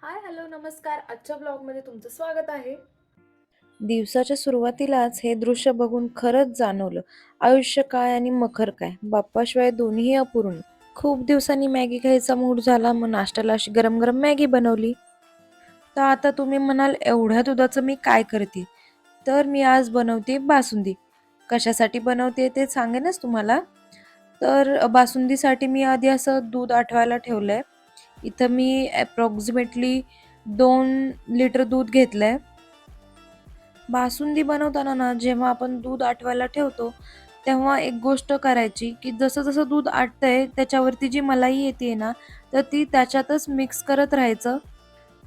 हाय, hello, नमस्कार. आजच्या ब्लॉगमध्ये तुमचं स्वागत आहे. दिवसाच्या सुरुवातीलाच हे दृश्य बघून खरंच जाणवलं, आयुष्य काय आणि मखर काय, बाप्पाशिवाय दोन्हीही अपूर्ण. खूप दिवसांनी मॅगी खायचा मूड झाला, मग नाश्त्याला अशी गरम गरम मॅगी बनवली. तर आता तुम्ही म्हणाल, एवढ्या दुधाचं मी काय करते? तर मी आज बनवते बासुंदी. कशासाठी बनवते ते सांगेनच तुम्हाला. तर बासुंदीसाठी मी आधी असं दूध आटवायला ठेवलंय. इथं मी अप्रॉक्सिमेटली 2 लिटर दूध घेतलंय. बासुंदी बनवताना ना, जेव्हा आपण दूध आटवायला ठेवतो, तेव्हा एक गोष्ट करायची, की जसं-जसं दूध आटतंय त्याच्यावरती जी मलाई येतेय ना, तर ती त्याच्यातच मिक्स करत राहायचं.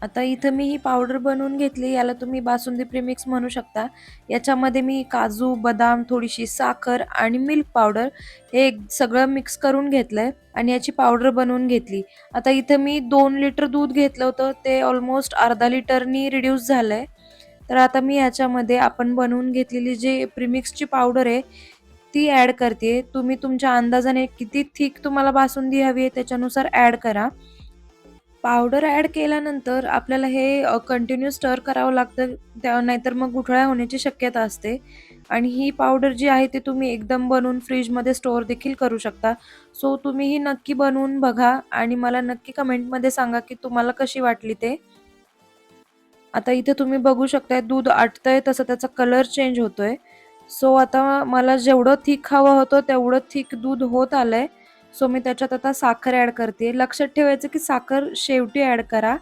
आता इथं मी ही पावडर बनवून घेतली. याला तुम्ही बासुंदी प्रीमिक्स म्हणू शकता. याच्यामध्ये मी काजू, बदाम, थोडीशी साखर आणि मिल्क पावडर हे सगळं मिक्स करून घेतलंय आणि याची पावडर बनवून घेतली. आता इथं मी 2 लिटर दूध घेतलं होतं, ते ऑलमोस्ट अर्धा लिटरनी रिड्यूस झालंय. तर आता मी याच्यामध्ये आपण बनवून घेतलेली जी प्रीमिक्सची पावडर आहे, ती ॲड करतेय. तुम्ही तुमच्या अंदाजाने किती थिक तुम्हाला बासुंदी हवी आहे त्याच्यानुसार ॲड करा. पावडर ॲड केल्यानंतर आपल्याला हे कंटिन्यू स्टर करावं लागतं, नाहीतर मग गुठळ्या होण्याची शक्यता असते. आणि ही पावडर जी आहे ती तुम्ही एकदम बनवून फ्रीजमध्ये स्टोअर देखील करू शकता. सो तुम्ही ही नक्की बनवून बघा आणि मला नक्की कमेंटमध्ये सांगा की तुम्हाला कशी वाटली ते. आता इथे तुम्ही बघू शकताय दूध आटतंय तसं त्याचा कलर चेंज होतोय. सो आता मला जेवढं थिक हवं होतं तेवढं थिक दूध होत आलंय. सो मी त्याच्यात आता साखर ॲड करते. लक्षात ठेवायचं की साखर शेवटी ॲड करा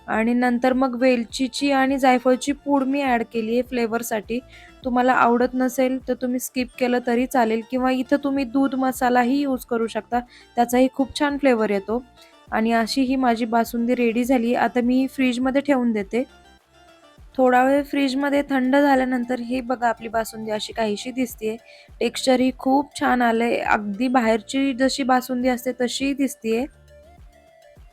आणि नंतर मग वेलचीची आणि जायफळची पूड मी ॲड केली आहे फ्लेवरसाठी. तुम्हाला आवडत नसेल तर तुम्ही स्किप केलं तरी चालेल किंवा इथं तुम्ही दूध मसालाही यूज करू शकता. त्याचाही खूप छान फ्लेवर येतो. आणि अशी ही माझी बासुंदी रेडी झाली. आता मी ही फ्रीजमध्ये ठेवून देते. थोडा वेळ फ्रीजमध्ये थंड झाल्यानंतर ही बघा आपली बासुंदी अशी काहीशी दिसतीये. टेक्स्चरही खूप छान आलंय. अगदी बाहेरची जशी बासुंदी असते तशी दिसतीये.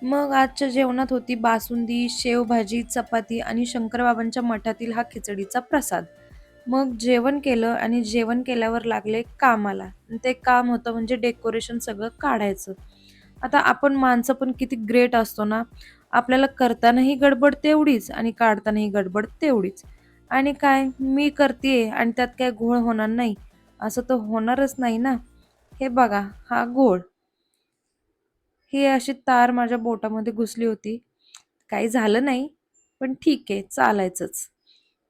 मग आजच्या जेवणात होती बासुंदी, शेवभाजी, चपाती आणि शंकरबाबांच्या मठातील हा खिचडीचा प्रसाद. मग जेवण केलं आणि जेवण केल्यावर लागले कामाला. ते काम होतं म्हणजे डेकोरेशन सगळं काढायचं. आता आपण माणसं पण किती ग्रेट असतो ना. आपल्याला करतानाही गडबड तेवढीच आणि काढतानाही गडबड तेवढीच. आणि काय मी करतीये आणि त्यात काय घोळ होणार नाही, असं तर होणारच नाही ना. हे बघा हा घोळ. ही अशी तार माझ्या बोटामध्ये घुसली होती. काही झालं नाही, पण ठीक आहे चालायचंच.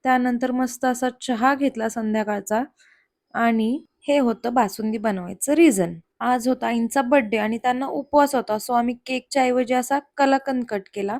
त्यानंतर मस्त असा चहा घेतला संध्याकाळचा आणि हे होतं बासुंदी बनवायचं रिझन. आज होता आईंचा बर्थडे आणि त्यांना उपवास होता. सो आम्ही केकच्या ऐवजी असा कलाकंद कट केला.